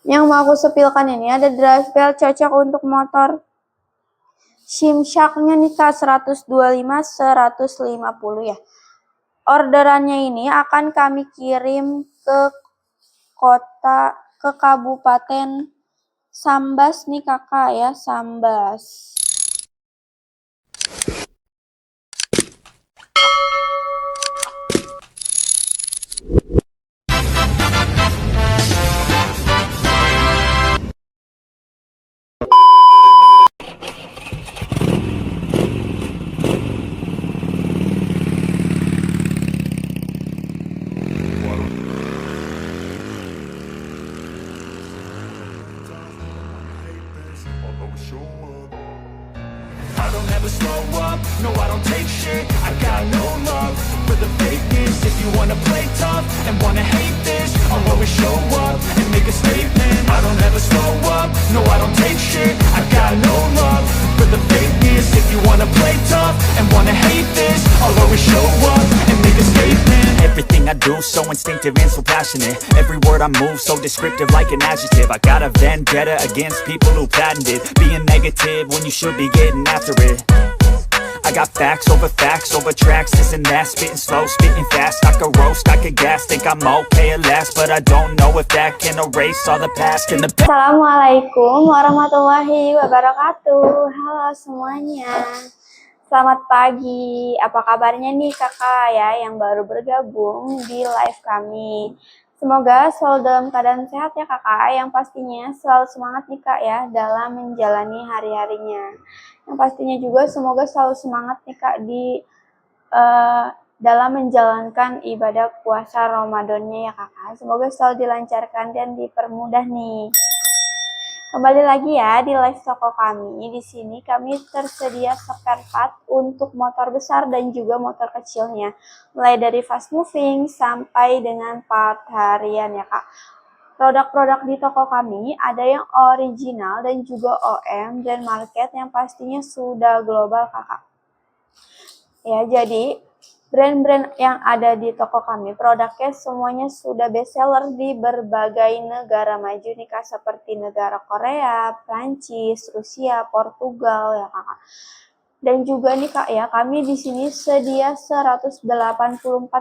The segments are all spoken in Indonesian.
Yang mau aku sepilkan ini ada drive belt cocok untuk motor Shimshark-nya nih Kak, 125 150 ya. Orderannya ini akan kami kirim ke Kabupaten Sambas nih Kakak ya, Sambas. I don't ever slow up, no I don't take shit. I got no love for the fakeness. If you wanna play tough and wanna hate this, I'll always show up and make a statement. I don't ever slow up, no I don't take shit. I got no love for the fakeness. If you wanna play tough and wanna hate this, I'll always show up and make a statement. Everything I do so instinctive and so passionate. Every word I move so descriptive like an adjective. I got a vendetta against people who patented being negative when you should be getting after it. I got facts over tracks, this and that. Spitting slow, spitting fast. I could roast, I could gas. Think I'm okay at last, but I don't know if that can erase all the past and the past. Assalamualaikum warahmatullahi wabarakatuh. Halo semuanya. Selamat pagi. Apa kabarnya nih Kakak ya yang baru bergabung di live kami. Semoga selalu dalam keadaan sehat ya Kakak, yang pastinya selalu semangat nih Kak ya dalam menjalani hari-harinya. Yang pastinya juga semoga selalu semangat nih Kak di dalam menjalankan ibadah puasa Ramadannya ya Kakak. Semoga selalu dilancarkan dan dipermudah nih. Kembali lagi ya di live toko kami. Di sini kami tersedia spare part untuk motor besar dan juga motor kecilnya. Mulai dari fast moving sampai dengan part harian ya Kak. Produk-produk di toko kami ada yang original dan juga OM dan market yang pastinya sudah global Kakak. Ya, jadi brand-brand yang ada di toko kami, produknya semuanya sudah best seller di berbagai negara maju nih Kak, seperti negara Korea, Prancis, Rusia, Portugal ya Kak. Dan juga nih Kak ya, kami di sini sedia 184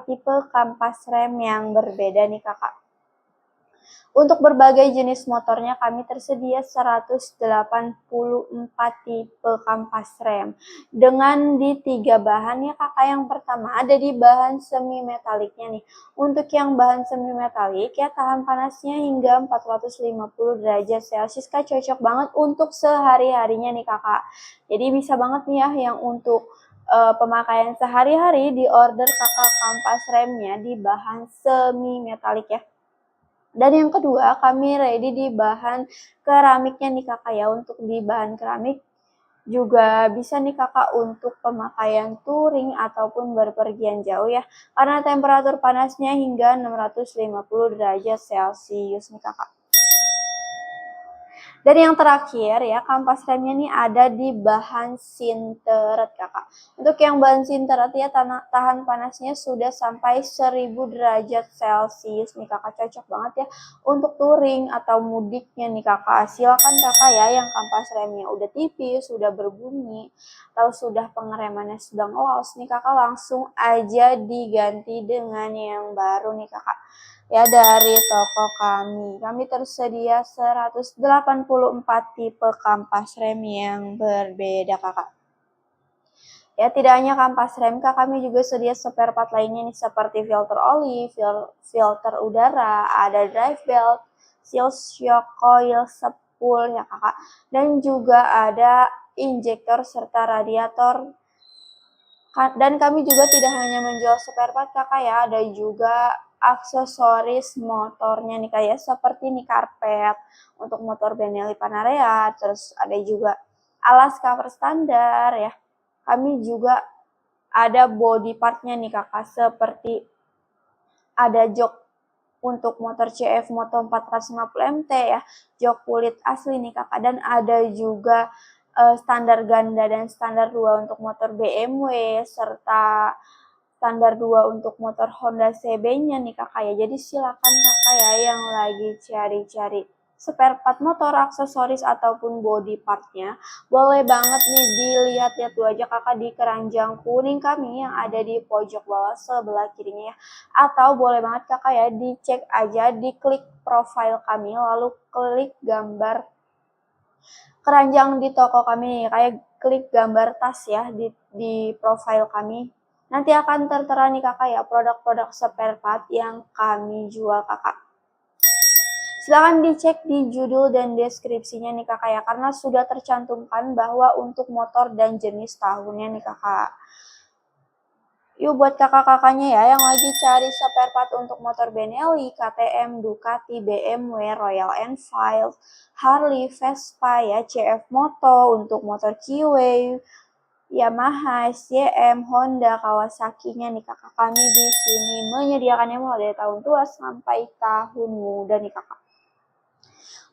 tipe kampas rem yang berbeda nih Kakak. Untuk berbagai jenis motornya kami tersedia 184 tipe kampas rem dengan di 3 bahan ya Kakak. Yang pertama ada di bahan semi metaliknya nih. Untuk yang bahan semi metalik ya tahan panasnya hingga 450 derajat Celcius Kak, cocok banget untuk sehari-harinya nih Kakak. Jadi bisa banget nih ya yang untuk pemakaian sehari-hari di order Kakak kampas remnya di bahan semi metalik ya. Dan yang kedua, kami ready di bahan keramiknya nih Kakak ya. Untuk di bahan keramik juga bisa nih Kakak untuk pemakaian touring ataupun berpergian jauh ya. Karena temperatur panasnya hingga 650 derajat Celcius nih Kakak. Dan yang terakhir ya, kampas remnya nih ada di bahan sinteret Kakak. Untuk yang bahan sinteret ya tahan panasnya sudah sampai 1000 derajat Celcius nih Kakak, cocok banget ya untuk touring atau mudiknya nih Kakak. Silakan Kakak ya yang kampas remnya udah tipis, sudah berbunyi, atau sudah pengeremannya sedang los nih Kakak, langsung aja diganti dengan yang baru nih Kakak. Ya, dari toko kami. Kami tersedia 184 tipe kampas rem yang berbeda Kakak. Ya, tidak hanya kampas rem Kak, kami juga sedia spare part lainnya nih seperti filter oli, filter udara, ada drive belt, seal shock coil, spool ya Kakak. Dan juga ada injektor serta radiator. Dan kami juga tidak hanya menjual spare part Kakak ya, ada juga aksesoris motornya nih kayak seperti nih karpet untuk motor Benelli Panarea, terus ada juga alas cover standar ya. Kami juga ada body partnya nih Kakak, seperti ada jok untuk motor CF Moto 450 MT ya, jok kulit asli nih Kakak, dan ada juga standar ganda dan standar 2 untuk motor BMW serta standar 2 untuk motor Honda CB-nya nih Kakak ya. Jadi silakan Kakak ya yang lagi cari-cari spare part motor, aksesoris ataupun body partnya, boleh banget nih dilihat-lihat dulu aja kakak di keranjang kuning kami yang ada di pojok bawah sebelah kirinya ya. Atau boleh banget kakak ya dicek aja, diklik profile kami lalu klik gambar keranjang di toko kami, kayak klik gambar tas ya di profile kami. Nanti akan tertera nih kakak ya produk-produk spare part yang kami jual kakak. Silahkan dicek di judul dan deskripsinya nih kakak ya, karena sudah tercantumkan bahwa untuk motor dan jenis tahunnya nih kakak. Yuk buat kakak-kakaknya ya yang lagi cari spare part untuk motor Benelli, KTM, Ducati, BMW, Royal Enfield, Harley, Vespa ya, CF Moto, untuk motor Kiwi, Yamaha, SCM, Honda, Kawasaki-nya nih kakak, kami di sini menyediakannya mulai dari tahun tua sampai tahun muda nih kakak.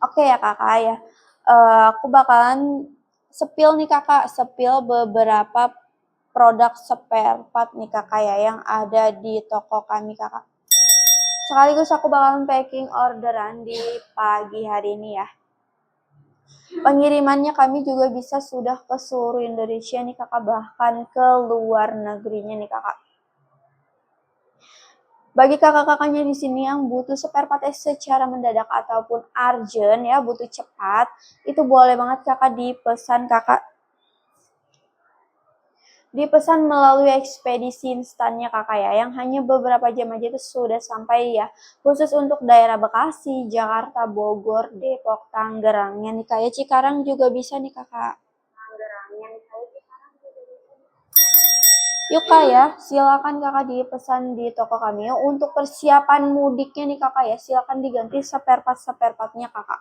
Oke ya kakak ya, aku bakalan spill nih kakak, spill beberapa produk spare part nih kakak ya yang ada di toko kami kakak. Sekaligus aku bakalan packing orderan di pagi hari ini ya. Pengirimannya kami juga bisa sudah ke seluruh Indonesia nih kakak, bahkan ke luar negerinya nih kakak. Bagi kakak-kakaknya di sini yang butuh spare part secara mendadak ataupun urgent ya, butuh cepat, itu boleh banget kakak dipesan melalui ekspedisi instannya kakak ya, yang hanya beberapa jam aja itu sudah sampai ya, khusus untuk daerah Bekasi, Jakarta, Bogor, Depok, Tangerangnya nih kayak Cikarang juga bisa nih kakak. Yuk kak ya, silakan kakak dipesan di toko kami ya. Untuk persiapan mudiknya nih kakak ya, silakan diganti spare partnya kakak.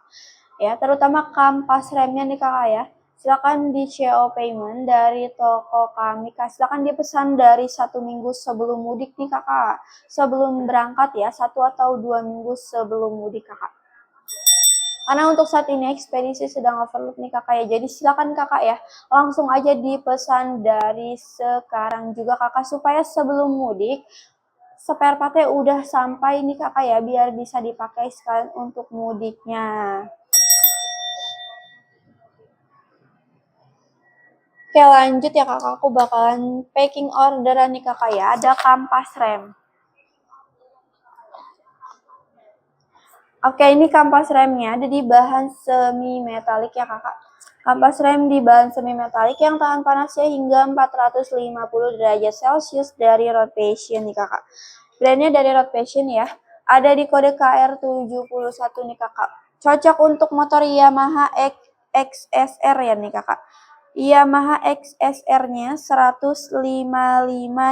Ya, terutama kampas remnya nih kakak ya. Silakan di CO payment dari toko kami kak. Silakan dipesan dari 1 minggu sebelum mudik nih kakak. Sebelum berangkat ya, 1 atau 2 minggu sebelum mudik kakak. Karena untuk saat ini ekspedisi sedang overload nih kakak ya, jadi silakan kakak ya langsung aja dipesan dari sekarang juga kakak, supaya sebelum mudik spare partnya udah sampai nih kakak ya, biar bisa dipakai sekalian untuk mudiknya. Oke lanjut ya kakak, aku bakalan packing orderan nih kakak ya. Ada kampas rem. Oke, ini kampas remnya ada di bahan semi metalik ya kakak. Kampas rem di bahan semi metalik yang tahan panasnya hingga 450 derajat Celcius dari Road Passion nih kakak. Brandnya dari Road Passion ya. Ada di kode KR71 nih kakak. Cocok untuk motor Yamaha XSR ya nih kakak. Yamaha XSR-nya 155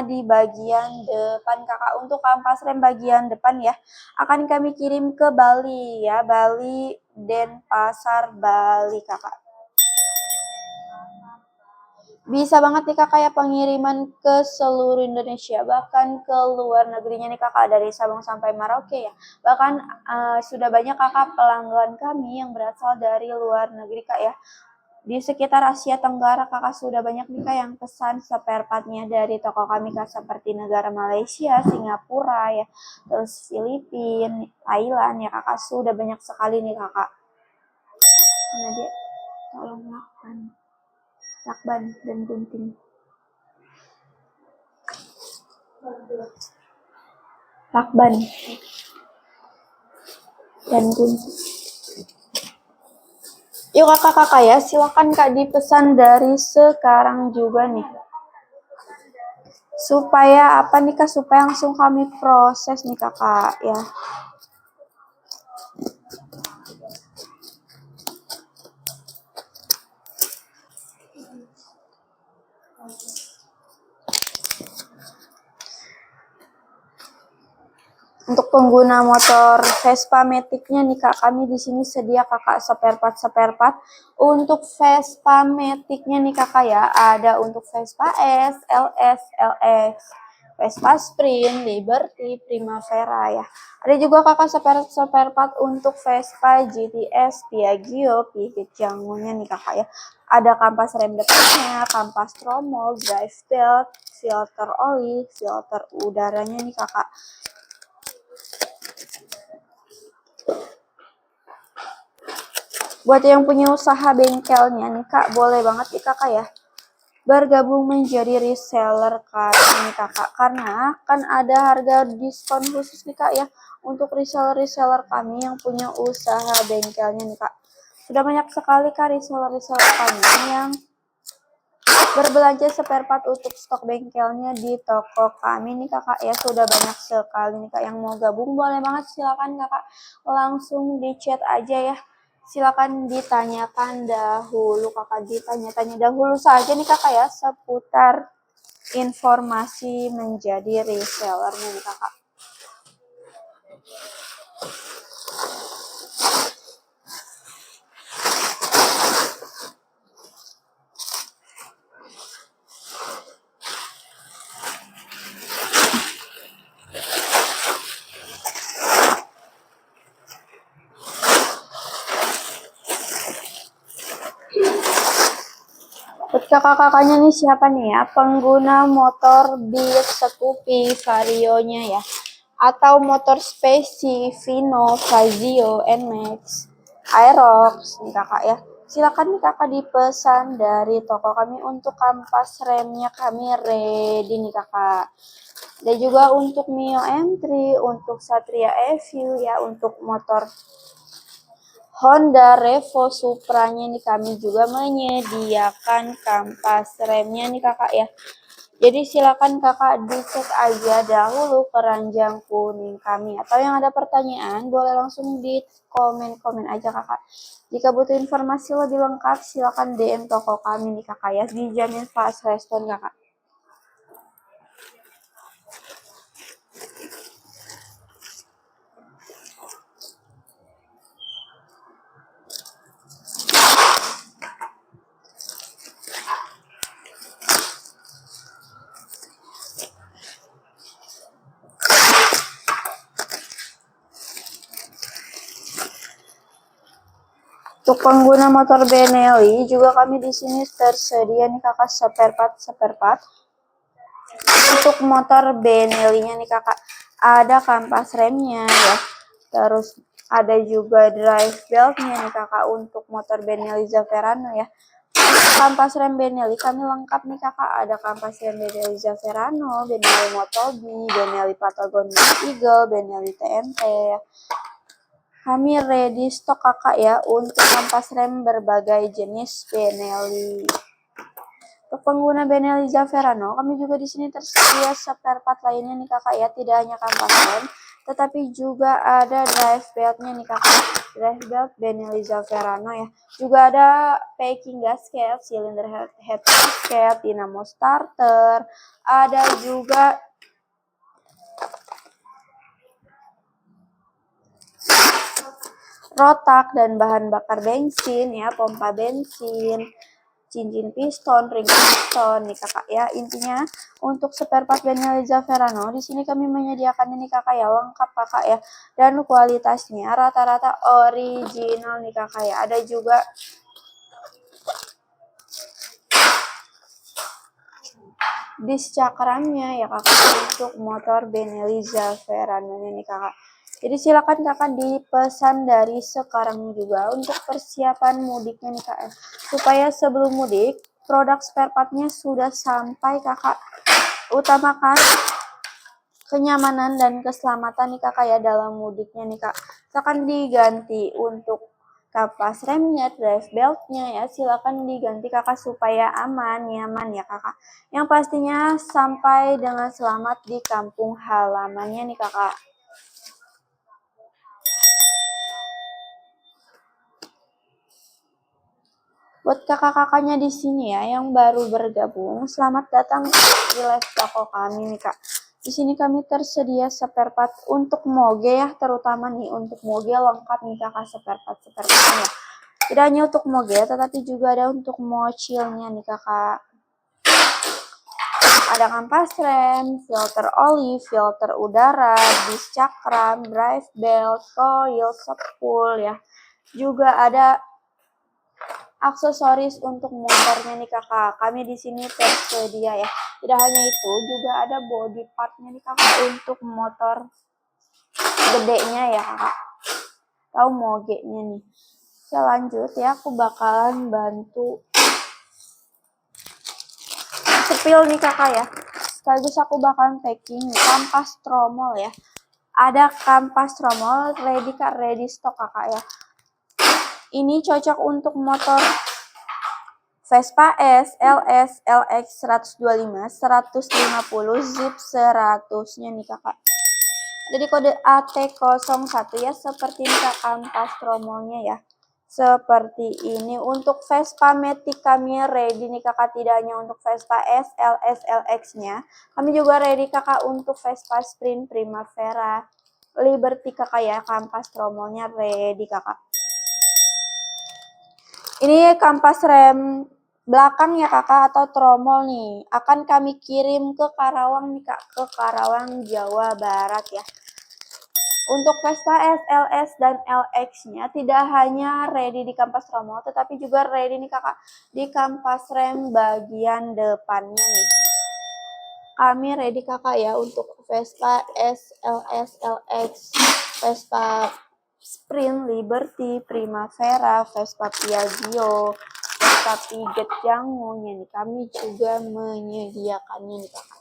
di bagian depan kakak. Untuk kampas rem bagian depan ya akan kami kirim ke Bali ya, Bali Denpasar Bali kakak. Bisa banget nih kakak ya pengiriman ke seluruh Indonesia, bahkan ke luar negerinya nih kakak, dari Sabang sampai Merauke ya. Bahkan sudah banyak kakak pelanggan kami yang berasal dari luar negeri kak ya. Di sekitar Asia Tenggara kakak sudah banyak nih kak yang pesan spare partnya dari toko kami kak, seperti negara Malaysia, Singapura ya, terus Filipina, Thailand ya kakak, sudah banyak sekali nih kakak. Nah dia tolong lakban dan gunting. Lakban dan gunting. Yuk kakak-kakak ya, silakan kak dipesan dari sekarang juga nih. Supaya apa nih kak, supaya langsung kami proses nih kakak ya. Untuk pengguna motor Vespa Matic-nya nih kak, kami di sini sedia kakak spare part. Untuk Vespa Matic-nya nih kakak ya, ada untuk Vespa S, LS, LX, Vespa Sprint, Liberty, Primavera ya. Ada juga kakak spare part untuk Vespa GTS, Piaggio, Pivot Jango-nya nih kakak ya. Ada kampas rem depannya, kampas tromol, drive belt, filter oli, filter udaranya nih kakak. Buat yang punya usaha bengkelnya nih kak, boleh banget nih kakak ya bergabung menjadi reseller kami nih kakak, karena kan ada harga diskon khusus nih kak ya untuk reseller-reseller kami yang punya usaha bengkelnya nih kak. Sudah banyak sekali kak reseller-reseller kami yang berbelanja spare part untuk stok bengkelnya di toko kami nih kakak ya. Sudah banyak sekali nih kak yang mau gabung, boleh banget silakan kakak langsung di chat aja ya. Silakan ditanyakan dahulu kakak, ditanya-tanya dahulu saja nih kakak ya seputar informasi menjadi reseller nih kakak. Buat kakak-kakaknya nih siapa nih ya pengguna motor Beat, Scoopy, Vario-nya ya, atau motor Spacey, Vino, Fazio, Nmax, Aerox nih kakak ya. Silakan nih kakak dipesan dari toko kami untuk kampas remnya kami ready nih kakak. Dan juga untuk Mio M3, untuk Satria EView ya, untuk motor Honda Revo Supra-nya nih kami juga menyediakan kampas remnya nih kakak ya. Jadi silakan kakak dicek aja dahulu keranjang kuning kami, atau yang ada pertanyaan boleh langsung di komen-komen aja kakak. Jika butuh informasi lebih lengkap silakan DM toko kami nih kakak ya, dijamin fast respon kakak. Untuk pengguna motor Benelli juga kami di sini tersedia nih kakak spare part. Untuk motor Benelli-nya nih kakak ada kampas remnya ya. Terus ada juga drive belt-nya nih kakak untuk motor Benelli Zaverano ya. Kampas rem Benelli kami lengkap nih kakak, ada kampas rem Benelli Zaverano, Benelli Motobi, Benelli Patagonia Eagle, Benelli TNT ya. Kami ready stok kakak ya untuk kampas rem berbagai jenis Benelli. Untuk pengguna Benelli Zaverano, kami juga di sini tersedia spare part lainnya nih kakak ya, tidak hanya kampas rem, tetapi juga ada drive beltnya nih kakak, drive belt Benelli Zaverano ya. Juga ada packing gasket, cylinder head gasket, dinamo starter, ada juga rotak dan bahan bakar bensin ya, pompa bensin, cincin piston, ring piston nih kakak ya. Intinya untuk spare part Benelli Zaverano di sini kami menyediakan ini kakak ya, lengkap kakak ya, dan kualitasnya rata-rata original nih kakak ya. Ada juga disc cakramnya ya kakak untuk motor Benelli Zaverano nya nih kakak. Jadi silakan kakak dipesan dari sekarang juga untuk persiapan mudiknya nih kak, supaya sebelum mudik produk spare partnya sudah sampai kakak. Utamakan kenyamanan dan keselamatan nih kakak ya dalam mudiknya nih kak. Silakan diganti untuk kapas remnya, drive beltnya ya, silakan diganti kakak supaya aman, nyaman ya kakak. Yang pastinya sampai dengan selamat di kampung halamannya nih kakak. Buat kakak-kakaknya di sini ya yang baru bergabung, selamat datang di live toko kami nih kak. Di sini kami tersedia spare part untuk moge ya, terutama nih untuk moge lengkap nih kakak spare partnya ya. Tidak hanya untuk moge, tetapi juga ada untuk mochilnya nih kakak. Ada kampas rem, filter oli, filter udara, disc cakram, drive belt, coil, spool ya. Juga ada aksesoris untuk motornya nih kakak. Kami di sini tersedia ya. Tidak hanya itu, juga ada body partnya nih kakak untuk motor gedenya ya kakak. Tahu moge-nya nih. Oke, lanjut ya, aku bakalan bantu spill nih kakak ya. Sekaligus aku bakalan packing kampas tromol ya. Ada kampas tromol ready kak, ready stock kakak ya. Ini cocok untuk motor Vespa S, LS, LX 125, 150, zip 100-nya nih kakak. Jadi kode AT01 ya, seperti ini kak kampas tromolnya ya. Seperti ini. Untuk Vespa Matic kami ready nih kakak, tidak hanya untuk Vespa S, LS, LX-nya. Kami juga ready kakak untuk Vespa Sprint, Primavera, Liberty kakak ya, kampas tromolnya ready kakak. Ini kampas rem belakang ya kakak atau tromol nih. Akan kami kirim ke Karawang nih kak, ke Karawang, Jawa Barat ya. Untuk Vespa S, LS, dan LX-nya tidak hanya ready di kampas tromol, tetapi juga ready nih kakak di kampas rem bagian depannya nih. Kami ready kakak ya untuk Vespa S, LS, LX, Vespa Sprint, Liberty, Primavera, Vespa Piaggio, Vespa Piget Jangonya nih. Kami juga menyediakannya nih kakak.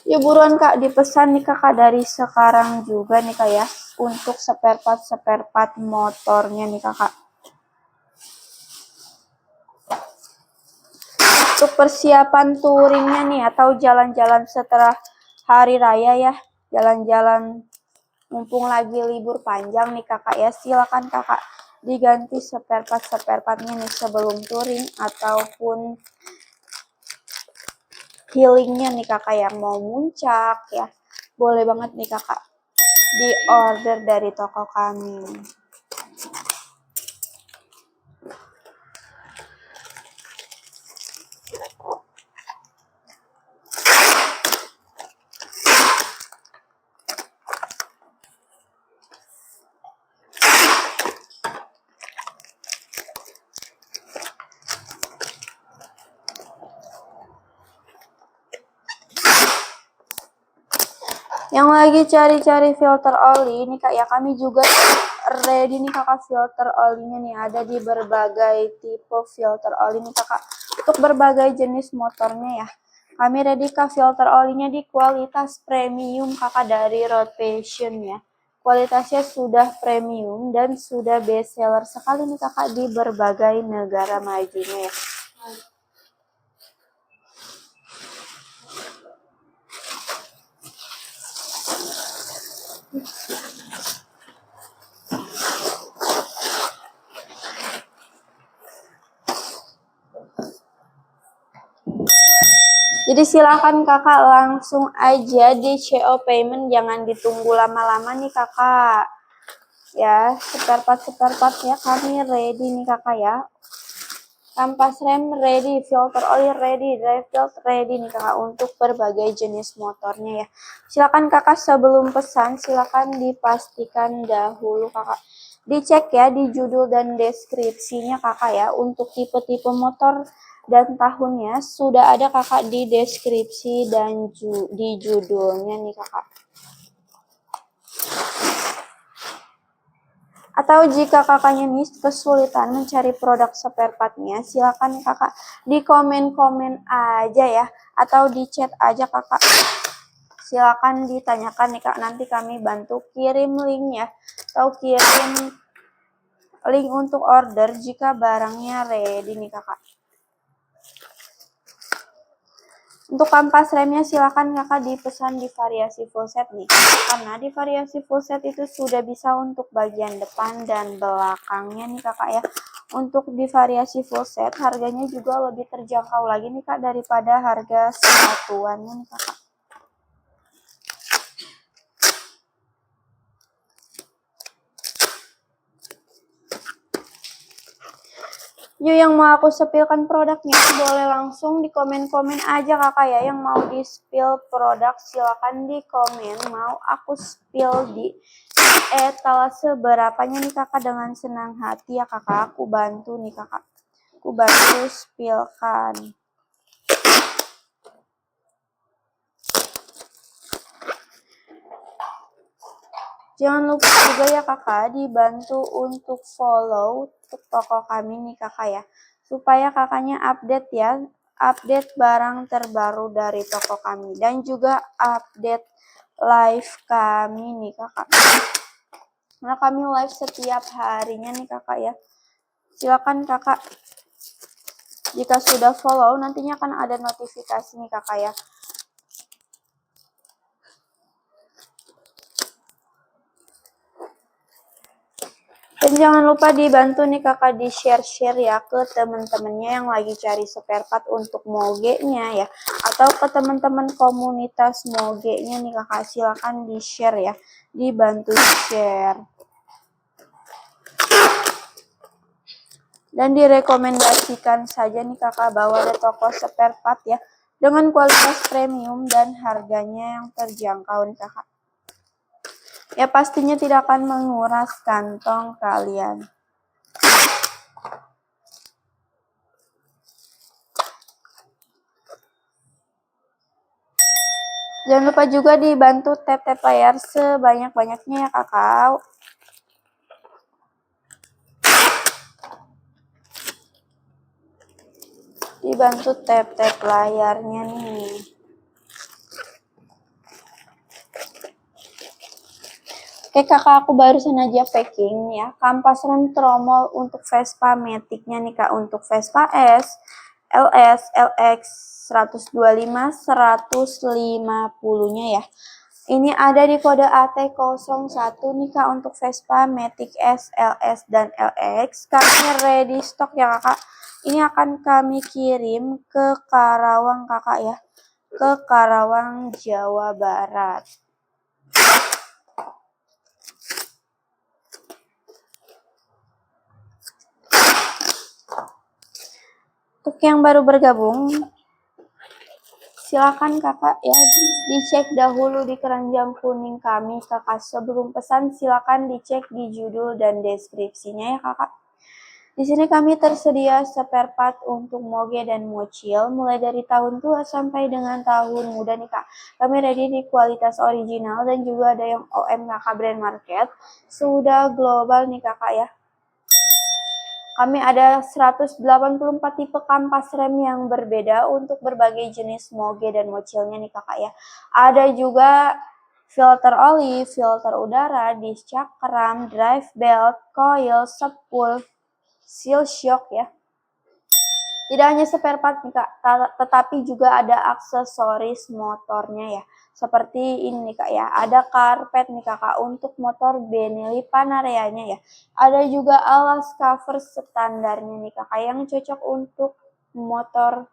Ya buruan kak, dipesan nih kakak dari sekarang juga nih kak ya, untuk spare part motornya nih kakak. Untuk persiapan touringnya nih atau jalan-jalan setelah hari raya ya, jalan-jalan mumpung lagi libur panjang nih kakak ya, silakan kakak diganti spare partnya nih sebelum touring ataupun healingnya nih kakak yang mau muncak ya, boleh banget nih kakak di order dari toko kami. Yang lagi cari-cari filter oli nih kak ya, kami juga ready nih kakak filter olinya nih, ada di berbagai tipe filter oli nih kakak untuk berbagai jenis motornya ya. Kami ready kak filter olinya di kualitas premium kakak dari Road Passion ya. Kualitasnya sudah premium dan sudah best seller sekali nih kakak di berbagai negara majunya ya. Jadi silakan kakak langsung aja di CO payment, jangan ditunggu lama-lama nih kakak. Ya, spare part ya kami ready nih kakak ya. Kampas rem ready, filter oil ready, drive belt ready nih kakak untuk berbagai jenis motornya ya. Silakan kakak sebelum pesan silakan dipastikan dahulu kakak. Dicek ya di judul dan deskripsinya kakak ya, untuk tipe-tipe motor dan tahunnya sudah ada kakak di deskripsi dan di judulnya nih kakak. Atau jika kakaknya nih kesulitan mencari produk spare partnya, silakan kakak di komen-komen aja ya, atau di chat aja kakak. Silakan ditanyakan nih kak, nanti kami bantu kirim link ya, atau kirim link untuk order jika barangnya ready nih kakak. Untuk kampas remnya silakan kakak dipesan di variasi full set nih, karena di variasi full set itu sudah bisa untuk bagian depan dan belakangnya nih kakak ya. Untuk di variasi full set harganya juga lebih terjangkau lagi nih kak daripada harga satuannya nih kakak. Yuk yang mau aku spillkan produknya boleh langsung di komen-komen aja kakak ya. Yang mau di spill produk silakan di komen, mau aku spill di etalase berapanya nih kakak, dengan senang hati ya kakak, aku bantu nih kakak, aku bantu spillkan. Jangan lupa juga ya kakak dibantu untuk follow untuk toko kami nih kakak ya. Supaya kakaknya update ya. Update barang terbaru dari toko kami. Dan juga update live kami nih kakak. Karena kami live setiap harinya nih kakak ya. Silakan kakak. Jika sudah follow nantinya akan ada notifikasi nih kakak ya. Dan jangan lupa dibantu nih kakak di share-share ya ke teman-temannya yang lagi cari spare part untuk moge-nya ya. Atau ke teman-teman komunitas moge-nya nih kakak, silakan di share ya. Dibantu share. Dan direkomendasikan saja nih kakak bahwa ada toko spare part ya. Dengan kualitas premium dan harganya yang terjangkau nih kakak. Ya pastinya tidak akan menguras kantong kalian. Jangan lupa juga dibantu tap-tap layar sebanyak-banyaknya ya kakak. Dibantu tap-tap layarnya nih. Oke kakak, aku barusan aja packing ya. Kampas rem tromol untuk Vespa Matic-nya nih kak. Untuk Vespa S, LS, LX 125, 150-nya ya. Ini ada di kode AT01 nih kak untuk Vespa Matic S, LS, dan LX. Kami ready stock ya kakak. Ini akan kami kirim ke Karawang kakak ya. Ke Karawang, Jawa Barat. Untuk yang baru bergabung, silakan kakak ya dicek dahulu di keranjang kuning kami kakak. Sebelum pesan silakan dicek di judul dan deskripsinya ya kakak. Di sini kami tersedia spare part untuk moge dan mochil mulai dari tahun tua sampai dengan tahun muda nih kak. Kami ready di kualitas original dan juga ada yang OM kakak brand market. Sudah global nih kakak ya. Kami ada 184 tipe kampas rem yang berbeda untuk berbagai jenis moge dan mochilnya nih kakak ya. Ada juga filter oli, filter udara, disc cakram, drive belt, coil, spool, seal shock ya. Tidak hanya spare part nih kak, tetapi juga ada aksesoris motornya ya. Seperti ini nih kak ya, ada karpet nih kakak untuk motor Benelli Panarea-nya ya. Ada juga alas cover standarnya nih kakak yang cocok untuk motor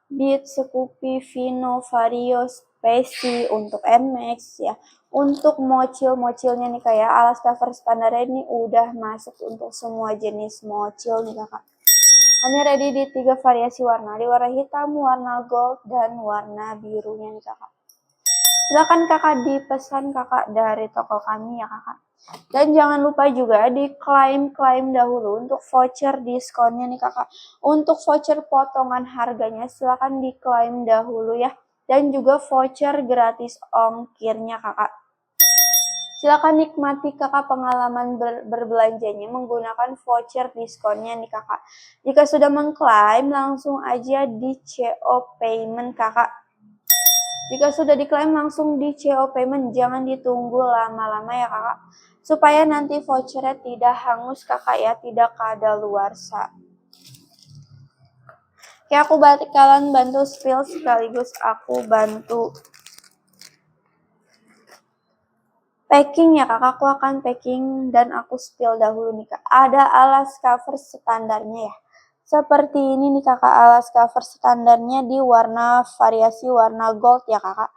Beat, Scoopy, Vino, Vario, Spacey, untuk NMAX ya. Untuk mochil-mochilnya nih kak ya, alas cover standarnya ini udah masuk untuk semua jenis mochil nih kakak. Kami ready di 3 variasi warna, di warna hitam, warna gold, dan warna birunya nih kakak. Silakan kakak dipesan kakak dari toko kami ya kakak. Dan jangan lupa juga diklaim dahulu untuk voucher diskonnya nih kakak. Untuk voucher potongan harganya silakan diklaim dahulu ya. Dan juga voucher gratis ongkirnya kakak. Silakan nikmati kakak pengalaman berbelanjanya menggunakan voucher diskonnya nih kakak. Jika sudah mengklaim langsung aja di CO payment kakak. Jika sudah diklaim langsung di CO payment, jangan ditunggu lama-lama ya kakak. Supaya nanti vouchernya tidak hangus kakak ya, tidak kadaluarsa. Oke, aku bakalan bantu spill sekaligus aku bantu packing ya kakak, aku akan packing dan aku spill dahulu nih kak. Ada alas cover standarnya ya. Seperti ini nih kakak, alas cover standarnya di warna variasi warna gold ya kakak.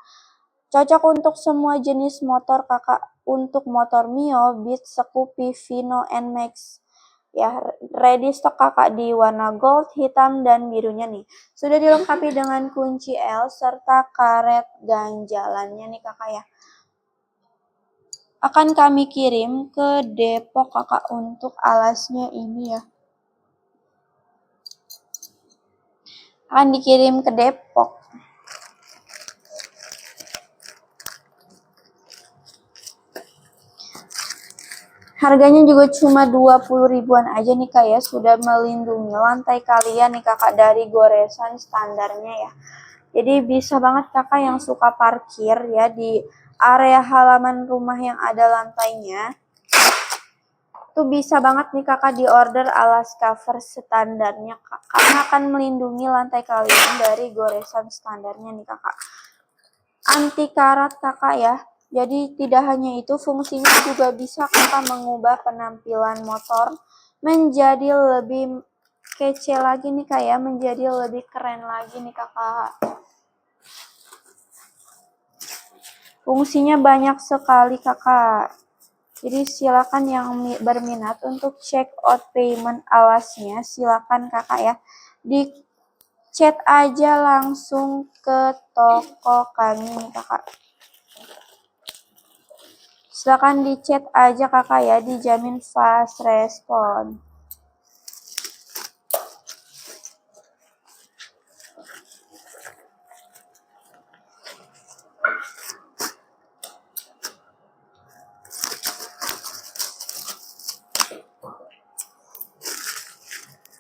Cocok untuk semua jenis motor kakak. Untuk motor Mio, Beat, Scoopy, Vino, NMAX. Ya, ready stock kakak di warna gold, hitam, dan birunya nih. Sudah dilengkapi dengan kunci L serta karet ganjalannya nih kakak ya. Akan kami kirim ke Depok kakak untuk alasnya ini ya. Akan dikirim ke Depok. Harganya juga cuma 20 ribuan aja nih kak ya, sudah melindungi lantai kalian nih kakak dari goresan standarnya ya. Jadi bisa banget kakak yang suka parkir ya di area halaman rumah yang ada lantainya. Tuh bisa banget nih kakak di order alas cover standarnya kak. Karena akan melindungi lantai kalian dari goresan standarnya nih kakak. Anti karat kakak ya. Jadi tidak hanya itu, fungsinya juga bisa kakak mengubah penampilan motor menjadi lebih kece lagi nih kak ya, menjadi lebih keren lagi nih kakak. Fungsinya banyak sekali kakak. Jadi silakan yang berminat untuk check out payment alasnya, silakan kakak ya. Di chat aja langsung ke toko kami nih kakak. Silakan di chat aja kakak ya, dijamin fast respon.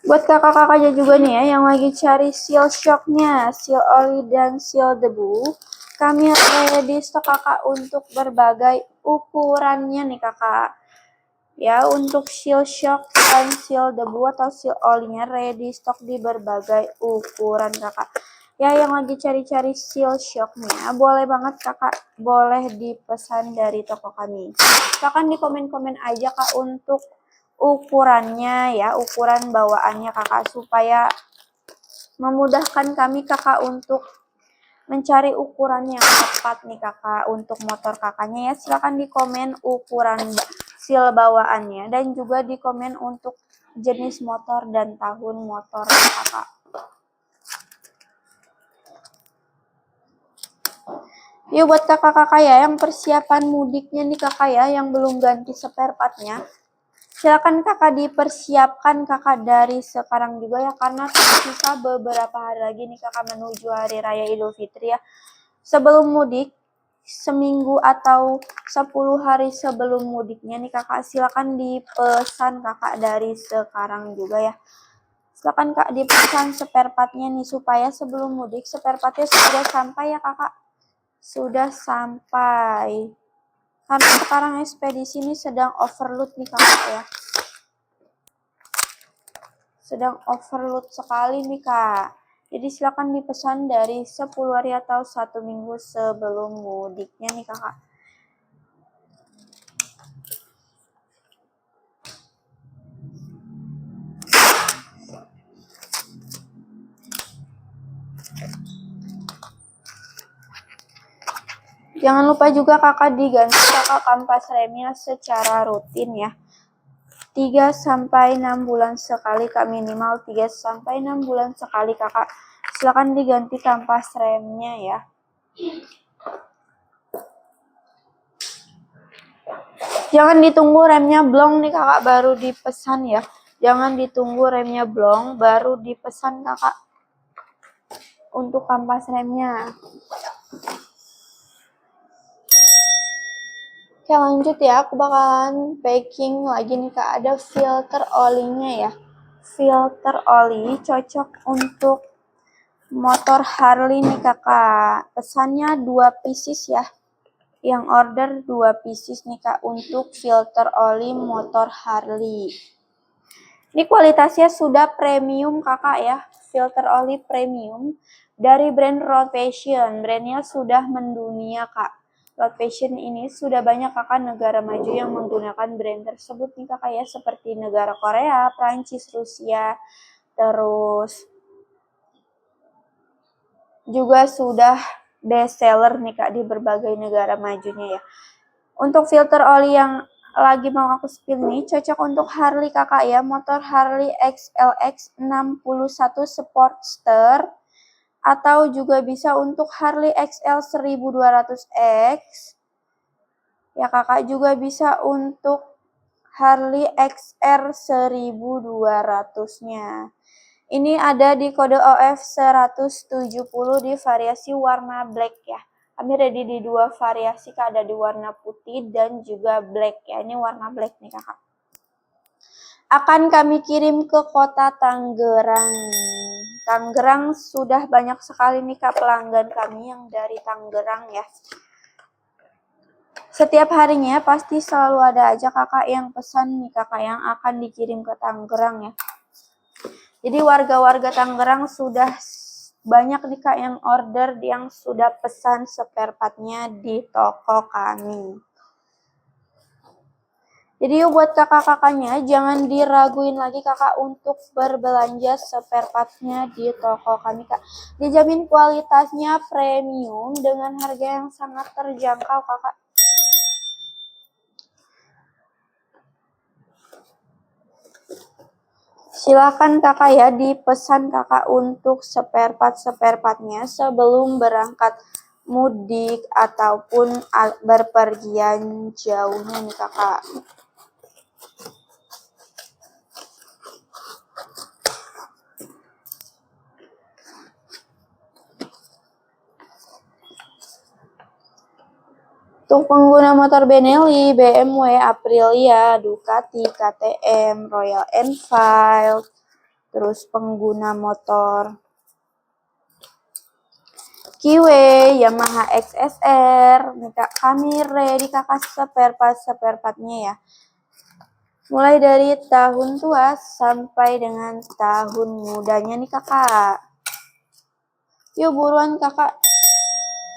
Buat kakak-kakaknya juga nih ya yang lagi cari seal shocknya, seal oli dan seal debu, kami ready stok kakak untuk berbagai ukurannya nih kakak. Ya, untuk seal shock dan seal debu atau seal olinya ready stok di berbagai ukuran kakak. Ya, yang lagi cari-cari seal shocknya, boleh banget kakak, boleh dipesan dari toko kami. Silahkan di komen-komen aja kak untuk ukurannya ya, ukuran bawaannya kakak, supaya memudahkan kami kakak untuk mencari ukuran yang tepat nih kakak untuk motor kakaknya ya. Silahkan di komen ukuran seal bawaannya dan juga di komen untuk jenis motor dan tahun motor kakak. Yuk buat kakak-kakak ya yang persiapan mudiknya nih kakak ya, yang belum ganti spare partnya, silakan kakak dipersiapkan kakak dari sekarang juga ya, karena tersisa beberapa hari lagi nih kakak menuju hari raya Idul Fitri ya. Sebelum mudik, seminggu atau 10 hari sebelum mudiknya nih kakak, silakan dipesan kakak dari sekarang juga ya. Silakan kak dipesan spare partnya nih, supaya sebelum mudik spare partnya sudah sampai ya kakak. Sudah sampai. Karena sekarang ekspedisi ini sedang overload nih kakak ya. Sedang overload sekali nih kak. Jadi silakan dipesan dari 10 hari atau 1 minggu sebelum mudiknya nih kakak. Jangan lupa juga kakak diganti kakak kampas remnya secara rutin ya. 3-6 bulan sekali kak, minimal 3-6 bulan sekali kakak. Silakan diganti kampas remnya ya. Jangan ditunggu remnya blong nih kakak baru dipesan ya. Jangan ditunggu remnya blong baru dipesan kakak untuk kampas remnya. Oke lanjut ya, aku bakalan packing lagi nih kak. Ada filter olinya ya. Filter oli cocok untuk motor Harley nih kakak. Pesannya 2 pieces ya. Yang order 2 pieces nih kak untuk filter oli motor Harley. Ini kualitasnya sudah premium kakak ya. Filter oli premium dari brand Road Fashion. Brandnya sudah mendunia kak. Road Fashion ini sudah banyak kakak negara maju yang menggunakan brand tersebut nih kakak ya, seperti negara Korea, Prancis, Rusia, terus juga sudah best seller nih kak di berbagai negara majunya ya. Untuk filter oli yang lagi mau aku spill nih, cocok untuk Harley kakak ya, motor Harley XLX 61 Sportster, atau juga bisa untuk Harley XL 1200X ya kakak, juga bisa untuk Harley XR 1200-nya. Ini ada di kode OF 170 di variasi warna black ya. Kami ready di 2 variasi Kak, ada di warna putih dan juga black ya. Ini warna black nih Kakak. Akan kami kirim ke kota Tangerang. Tangerang sudah banyak sekali nih Kak pelanggan kami yang dari Tangerang ya. Setiap harinya pasti selalu ada aja Kakak yang pesan nih Kakak yang akan dikirim ke Tangerang ya. Jadi warga-warga Tangerang sudah banyak nih Kak yang order, yang sudah pesan spare partnya di toko kami. Jadi yuk buat kakak-kakaknya jangan diraguin lagi Kakak untuk berbelanja spare partnya di toko kami Kak. Dijamin kualitasnya premium dengan harga yang sangat terjangkau Kakak. Silakan Kakak ya dipesan Kakak untuk spare partnya sebelum berangkat mudik ataupun berpergian jauhnya nih Kakak. Untuk pengguna motor Benelli, BMW, Aprilia, Ducati, KTM, Royal Enfield, terus pengguna motor Kiwi, Yamaha XSR, kami ready Kakak spare partnya ya. Mulai dari tahun tua sampai dengan tahun mudanya nih Kakak. Yuk buruan Kakak.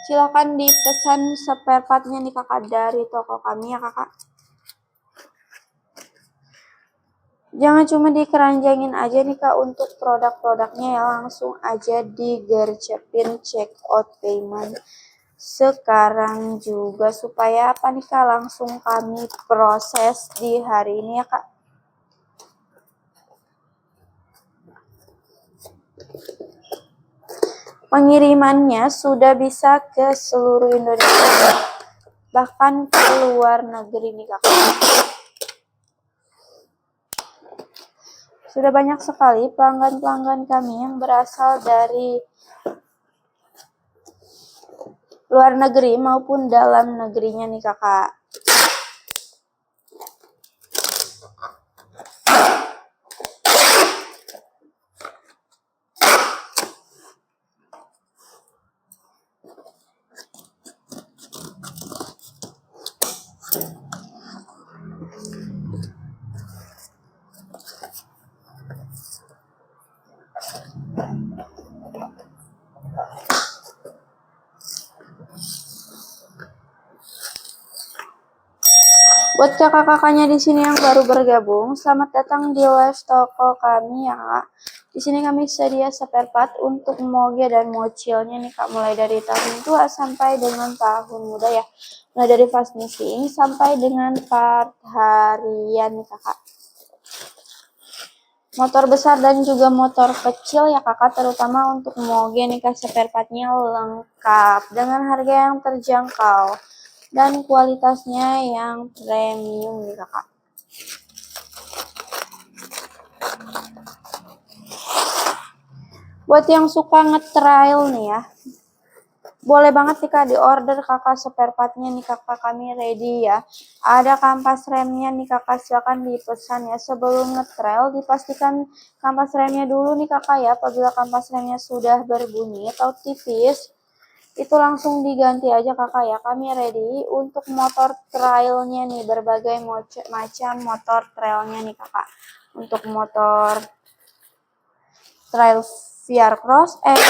Silakan dipesan spare partnya nih Kakak dari toko kami ya Kakak. Jangan cuma dikeranjangin aja nih Kak untuk produk-produknya ya, langsung aja digercepin check out payment sekarang juga supaya apa nih Kak, langsung kami proses di hari ini ya Kak. Pengirimannya sudah bisa ke seluruh Indonesia, bahkan ke luar negeri nih Kakak. Sudah banyak sekali pelanggan-pelanggan kami yang berasal dari luar negeri maupun dalam negerinya nih Kakak. Buat kakak-kakaknya di sini yang baru bergabung, selamat datang di live toko kami ya Kak. Di sini kami sedia spare part untuk moge dan mochilnya nih Kak, mulai dari tahun tua sampai dengan tahun muda ya. Mulai dari fast finishing sampai dengan part harian nih Kakak. Motor besar dan juga motor kecil ya Kakak, terutama untuk moge nih Kak, spare partnya lengkap dengan harga yang terjangkau dan kualitasnya yang premium nih Kakak. Buat yang suka nge-trial nih ya, boleh banget nih Kak di order Kakak spare partnya nih Kakak, kami ready ya. Ada kampas remnya nih Kakak, silakan dipesan ya. Sebelum nge-trial dipastikan kampas remnya dulu nih Kakak ya. Apabila kampas remnya sudah berbunyi atau tipis, itu langsung diganti aja Kakak ya. Kami ready untuk motor trailnya nih, berbagai macam motor trailnya nih Kakak. Untuk motor trail VR Cross X,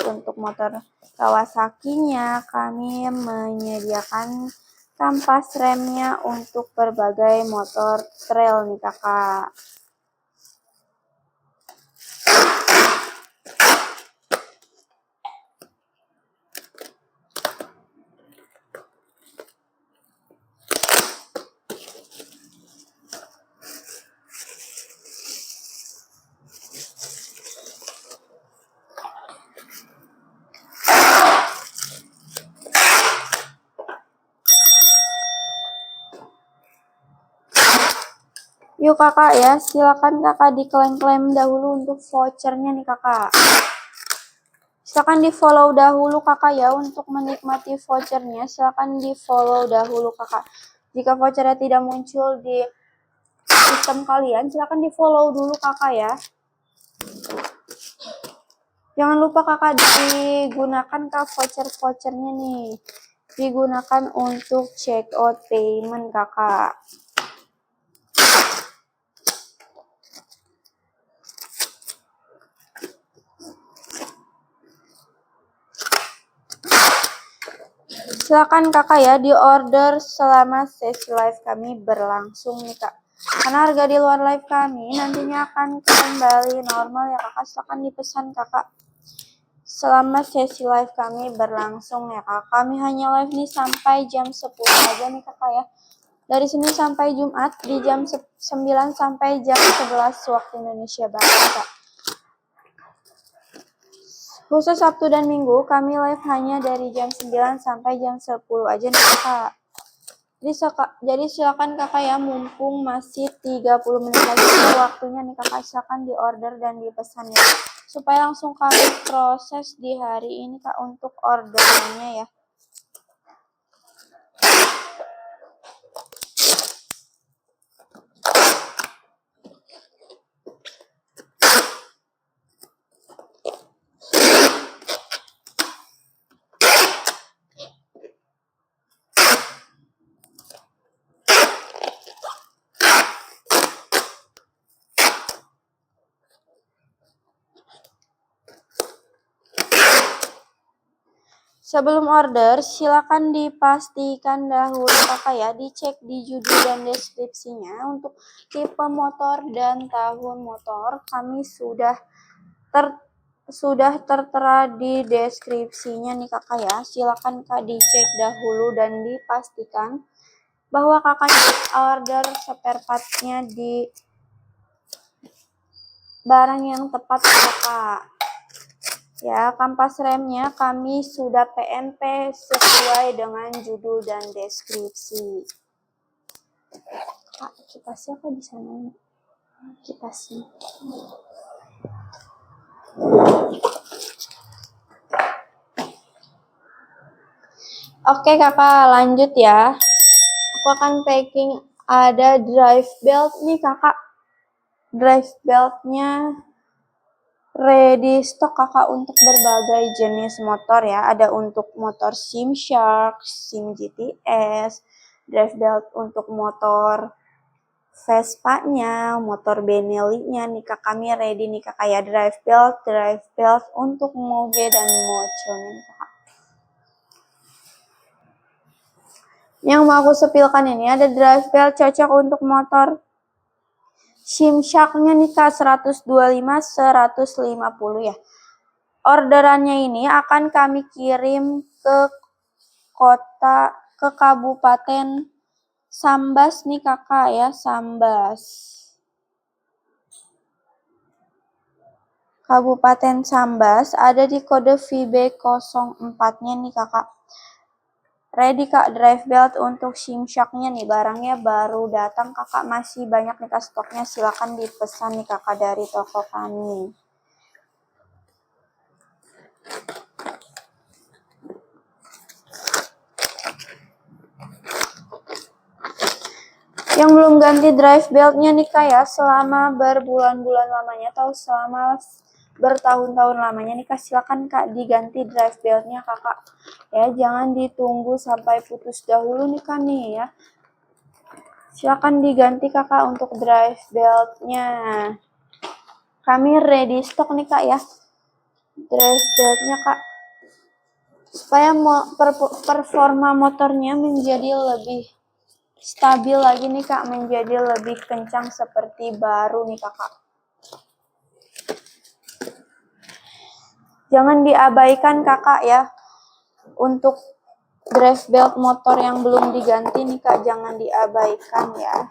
untuk motor Kawasaki-nya kami menyediakan kampas remnya untuk berbagai motor trail nih Kakak. Yuk Kakak ya, silakan Kakak diklaim-klaim dahulu untuk vouchernya nih Kakak. Silakan di follow dahulu kakak ya untuk menikmati vouchernya. Silakan di follow dahulu kakak. Jika vouchernya tidak muncul di sistem kalian, silakan di follow dulu kakak ya. Jangan lupa kakak digunakan kak vouchernya nih. Digunakan untuk check out payment kakak. Silakan kakak ya di order selama sesi live kami berlangsung nih kak. Karena harga di luar live kami nantinya akan kembali normal ya kakak. Silakan dipesan kakak. Selama sesi live kami berlangsung ya kak. Kami hanya live nih sampai jam 10 aja nih kakak ya. Dari Senin sampai Jumat di jam 9 sampai jam 11 waktu Indonesia Barat kak. Khusus Sabtu dan Minggu, kami live hanya dari jam 9 sampai jam 10 aja nih kakak. Jadi silakan kakak ya, mumpung masih 30 menit lagi waktunya nih kakak, silakan di order dan dipesan ya. Supaya langsung kami proses di hari ini kak untuk orderannya ya. Sebelum order, silakan dipastikan dahulu kakak ya, dicek di judul dan deskripsinya untuk tipe motor dan tahun motor. Kami sudah tertera di deskripsinya nih kakak ya. Silakan kak dicek dahulu dan dipastikan bahwa kakak order spare partnya di barang yang tepat kakak. Ya, kampas remnya kami sudah PNP sesuai dengan judul dan deskripsi. Kak, kipasnya kok di sana? Kipasnya. Oke kakak, lanjut ya. Aku akan packing ada drive belt nih kakak. Drive beltnya ready stock kakak untuk berbagai jenis motor ya. Ada untuk motor Simshark, Sim GTS, drive belt untuk motor Vespa-nya, motor Benelli-nya nih kak, kami ready nih kakak ya. Drive belt untuk Moge dan Mocho nih kakak. Yang mau aku sepilkan ini ada drive belt cocok untuk motor Simshark-nya nih kak, 125-150 ya. Orderannya ini akan kami kirim ke Kabupaten Sambas nih kakak ya, Sambas. Kabupaten Sambas ada di kode VB04-nya nih kakak. Ready kak drive belt untuk Simshark-nya nih, barangnya baru datang kakak, masih banyak nih kak stoknya, silakan dipesan nih kakak dari toko kami. Yang belum ganti drive beltnya nih kak ya, selama berbulan-bulan lamanya atau selama bertahun-tahun lamanya nih kak, silakan kak diganti drive beltnya kakak ya, jangan ditunggu sampai putus dahulu nih kak nih ya. Silakan diganti kakak untuk drive beltnya. Kami ready stock nih kak ya, drive beltnya kak, supaya performa motornya menjadi lebih stabil lagi nih kak, menjadi lebih kencang seperti baru nih kakak. Jangan diabaikan kakak ya, untuk drive belt motor yang belum diganti nih kak, jangan diabaikan ya.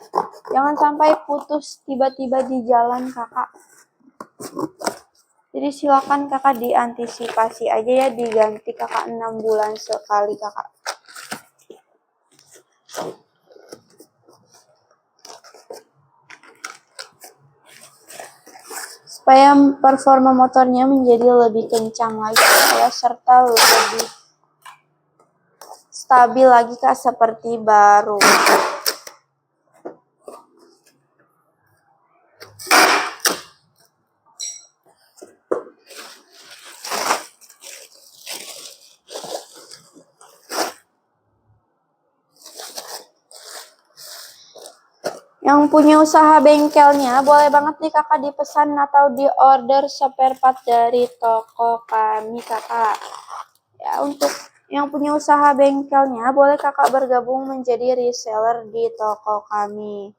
Jangan sampai putus tiba-tiba di jalan kakak. Jadi silakan kakak diantisipasi aja ya, diganti kakak 6 bulan sekali kakak. supaya performa motornya menjadi lebih kencang lagi ya, serta lebih stabil lagi Kak seperti baru. Yang punya usaha bengkelnya boleh banget nih Kakak dipesan atau di order spare part dari toko kami Kakak. Ya, untuk yang punya usaha bengkelnya boleh Kakak bergabung menjadi reseller di toko kami.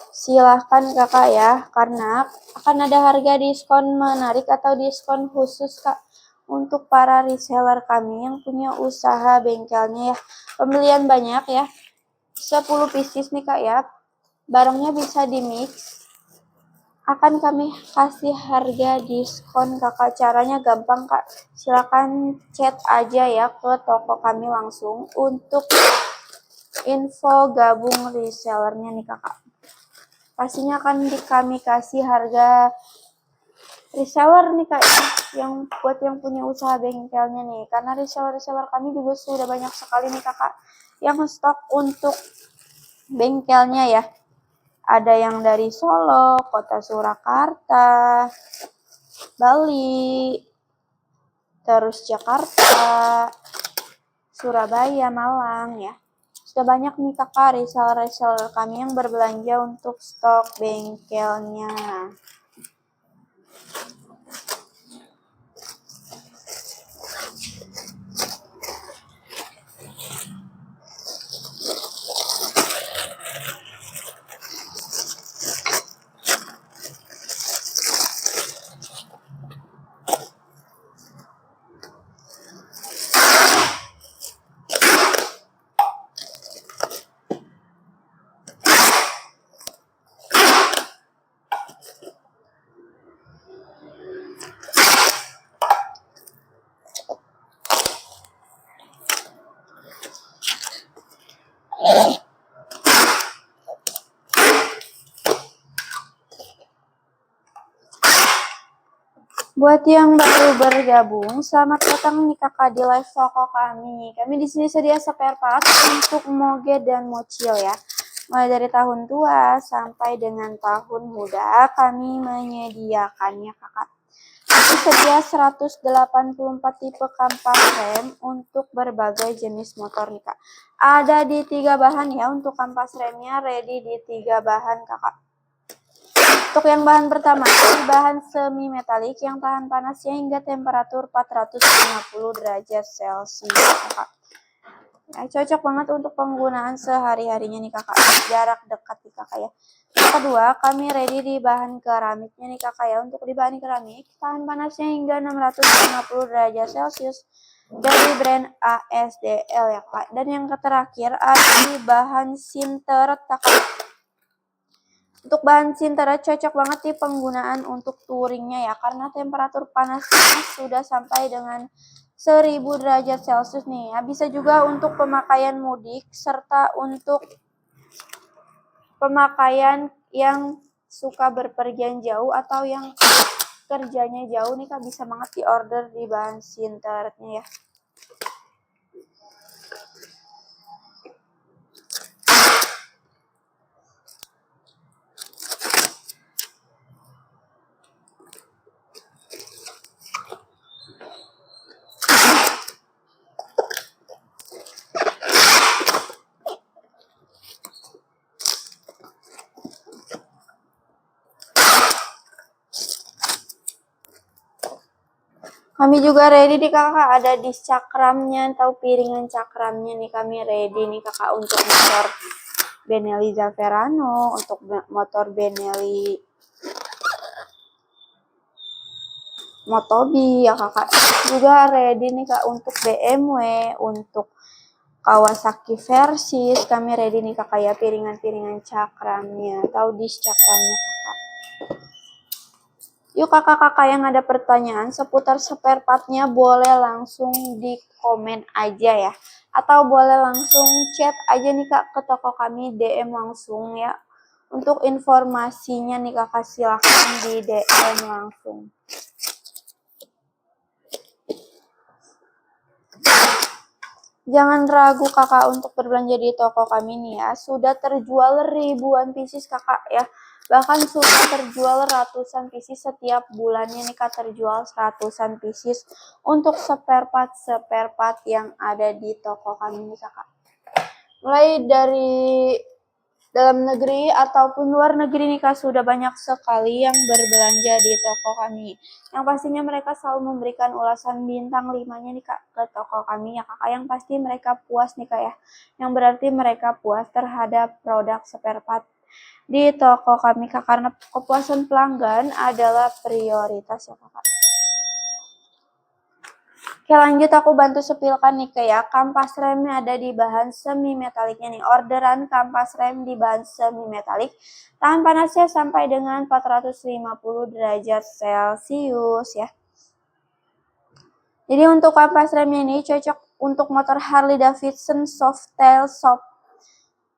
Silahkan Kakak ya, karena akan ada harga diskon menarik atau diskon khusus Kak untuk para reseller kami yang punya usaha bengkelnya ya. Pembelian banyak ya. 10 pieces nih Kak ya, barangnya bisa di mix, akan kami kasih harga diskon Kakak. Caranya gampang Kak, silakan chat aja ya ke toko kami langsung untuk info gabung resellernya nih Kakak. Pastinya akan kami kasih harga reseller nih Kak, yang buat yang punya usaha bengkelnya nih, karena reseller kami juga sudah banyak sekali nih Kakak yang stok untuk bengkelnya ya. Ada yang dari Solo, Kota Surakarta, Bali, terus Jakarta, Surabaya, Malang ya. Sudah banyak nih Kakak reseller kami yang berbelanja untuk stok bengkelnya. Buat yang baru bergabung, selamat datang nih Kakak di live toko kami. Kami di sini sedia spare part untuk moge dan mochil ya. Mulai dari tahun tua sampai dengan tahun muda kami menyediakannya Kakak. Tersedia 184 tipe kampas rem untuk berbagai jenis motor nih Kak. Ada di 3 bahan ya untuk kampas remnya, ready di 3 bahan Kakak. Untuk yang bahan pertama, ini bahan semi metalik yang tahan panasnya hingga temperatur 450 derajat Celcius Kakak. Ya, cocok banget untuk penggunaan sehari-harinya nih Kakak, jarak dekat nih Kakak ya. Yang kedua, kami ready di bahan keramiknya nih Kakak ya. Untuk di bahan keramik, tahan panasnya hingga 650 derajat Celcius dari brand ASDL ya Kak. Dan yang terakhir ada di bahan sinteret Kakak. Untuk bahan sinteret cocok banget nih penggunaan untuk touringnya ya, karena temperatur panasnya sudah sampai dengan 1000 derajat Celcius nih ya. Bisa juga untuk pemakaian mudik serta untuk pemakaian yang suka berpergian jauh atau yang kerjanya jauh nih Kak, bisa banget di order di bahan sinteretnya ya. Kami juga ready nih Kakak, ada disk cakramnya atau piringan cakramnya nih, kami ready nih Kakak untuk motor Benelli Zaverano, untuk motor Benelli Motobi ya Kakak. Juga ready nih Kak untuk BMW, untuk Kawasaki Versys, kami ready nih Kakak ya, piringan-piringan cakramnya atau disk cakramnya Kakak. Yuk kakak-kakak yang ada pertanyaan seputar spare partnya boleh langsung di komen aja ya. Atau boleh langsung chat aja nih Kak ke toko kami, DM langsung ya. Untuk informasinya nih kakak silahkan di DM langsung. Jangan ragu kakak untuk berbelanja di toko kami nih ya. Sudah terjual ribuan pieces kakak ya. Bahkan sudah terjual ratusan pieces setiap bulannya nih kak, terjual ratusan pieces untuk spare part yang ada di toko kami nih kakak. Mulai dari dalam negeri ataupun luar negeri nih kak, sudah banyak sekali yang berbelanja di toko kami. Yang pastinya mereka selalu memberikan ulasan bintang 5-nya nih kak ke toko kami ya kakak. Yang pasti mereka puas nih kak ya. Yang berarti mereka puas terhadap produk spare part di toko kami kak, karena kepuasan pelanggan adalah prioritas ya kakak. Oke lanjut, aku bantu sepilkan nih kayak kampas remnya ada di bahan semi metaliknya nih. Orderan kampas rem di bahan semi metalik. Tahan panasnya sampai dengan 450 derajat Celcius ya. Jadi untuk kampas remnya ini cocok untuk motor Harley Davidson Softail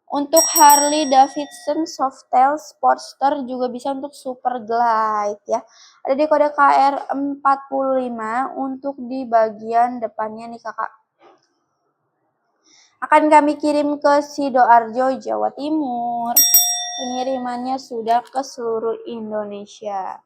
Untuk Harley Davidson Softail Sportster juga bisa untuk Super Glide ya. Ada di kode KR45 untuk di bagian depannya nih kakak. Akan kami kirim ke Sidoarjo, Jawa Timur. Pengirimannya sudah ke seluruh Indonesia.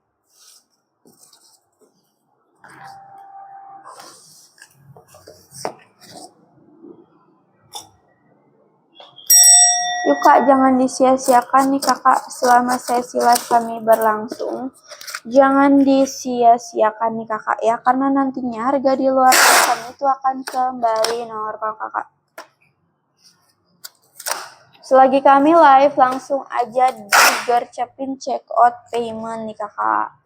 Yuk kak, jangan disia-siakan nih kakak selama sesi live kami berlangsung. Jangan disia-siakan nih kakak ya, karena nantinya harga di luar kami itu akan kembali normal kakak. Selagi kami live, langsung aja digercepin check out payment nih kakak.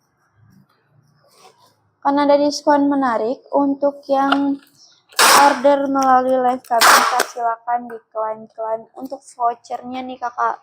Karena ada diskon menarik untuk yang order melalui live kami, kita silakan diklaim untuk vouchernya nih kakak.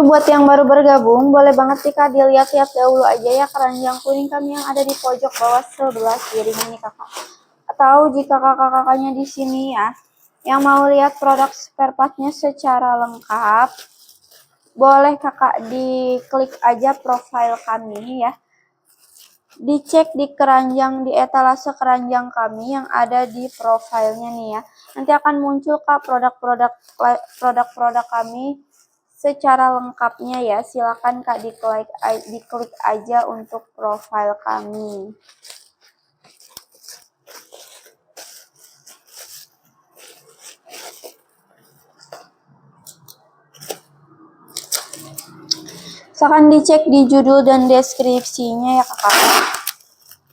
Buat yang baru bergabung, boleh banget nih kak dilihat-lihat dahulu aja ya keranjang kuning kami yang ada di pojok bawah sebelah kiri ini kakak. Atau jika kakak-kakaknya di sini ya, yang mau lihat produk spare partnya secara lengkap, boleh kakak diklik aja profile kami ya. Dicek di keranjang, di etalase keranjang kami yang ada di profilnya nih ya. Nanti akan muncul kak produk-produk kami secara lengkapnya ya. Silakan kak diklik aja untuk profil kami. Silakan dicek di judul dan deskripsinya ya kakak.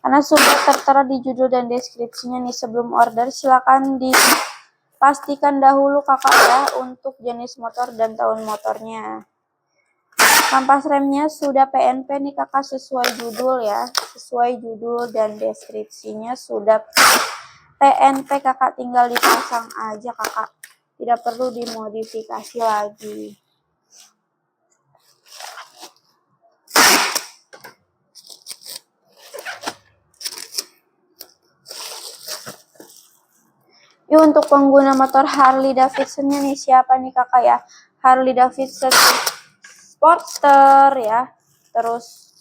Karena sudah tertera di judul dan deskripsinya nih sebelum order, silakan dipastikan dahulu kakak ya untuk jenis motor dan tahun motornya. Kampas remnya sudah PNP nih kakak sesuai judul ya, sesuai judul dan deskripsinya sudah PNP kakak, tinggal dipasang aja kakak, tidak perlu dimodifikasi lagi. Untuk pengguna motor Harley Davidson-nya nih siapa nih kakak ya? Harley Davidson Sportster ya, terus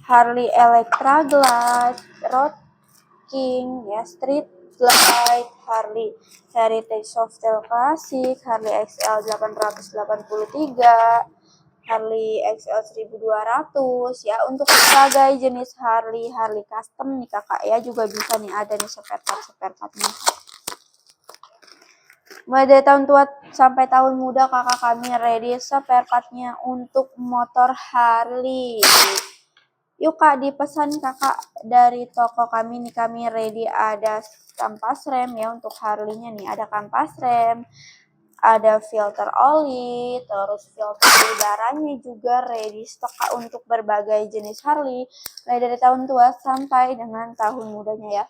Harley Electra Glide, Road King ya, Street Glide, Harley Heritage Softail Classic, Harley XL 883, Harley XL 1200 ya. Untuk berbagai jenis Harley custom nih kakak ya, juga bisa nih ada nih spare partnya. Mulai dari tahun tua sampai tahun muda kakak kami ready spare partnya untuk motor Harley. Yuk kak, dipesan kakak dari toko kami nih, kami ready ada kampas rem ya untuk Harley-nya nih, ada kampas rem, ada filter oli, terus filter udaranya juga ready stok kak untuk berbagai jenis Harley, mulai dari tahun tua sampai dengan tahun mudanya ya.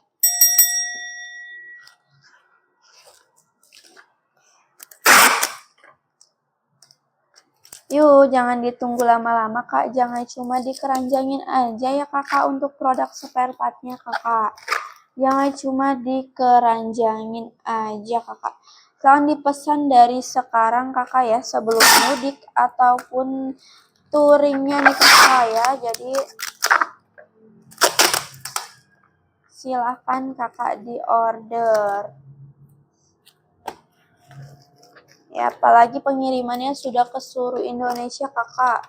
Yuk, jangan ditunggu lama-lama kak, jangan cuma dikeranjangin aja ya kakak untuk produk spare partnya kakak. Jangan cuma dikeranjangin aja kakak. Jangan dipesan dari sekarang kakak ya, sebelum mudik ataupun touringnya nih kakak ya. Jadi silahkan kakak di order. Ya, apalagi pengirimannya sudah ke seluruh Indonesia kakak.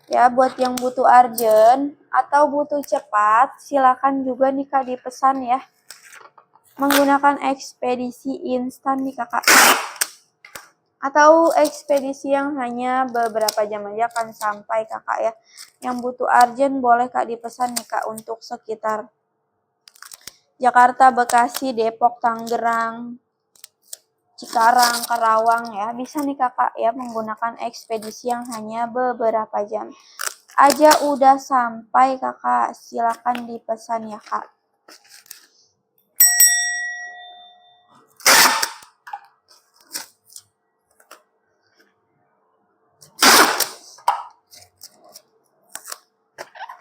Ya, buat yang butuh urgent atau butuh cepat, silakan juga nih kak dipesan ya. Menggunakan ekspedisi instan nih kakak. Atau ekspedisi yang hanya beberapa jam aja akan sampai kakak ya. Yang butuh urgent boleh kak dipesan nih kak untuk sekitar Jakarta, Bekasi, Depok, Tangerang, Cikarang, Karawang ya. Bisa nih kakak ya menggunakan ekspedisi yang hanya beberapa jam aja udah sampai kakak. Silakan dipesan ya kak.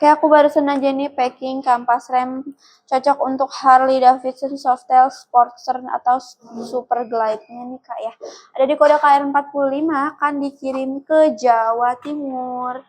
Kayak aku barusan aja nih packing kampas rem cocok untuk Harley Davidson Softail Sportster atau Super Glide-nya nih kak ya. Ada di kode KR45 akan dikirim ke Jawa Timur.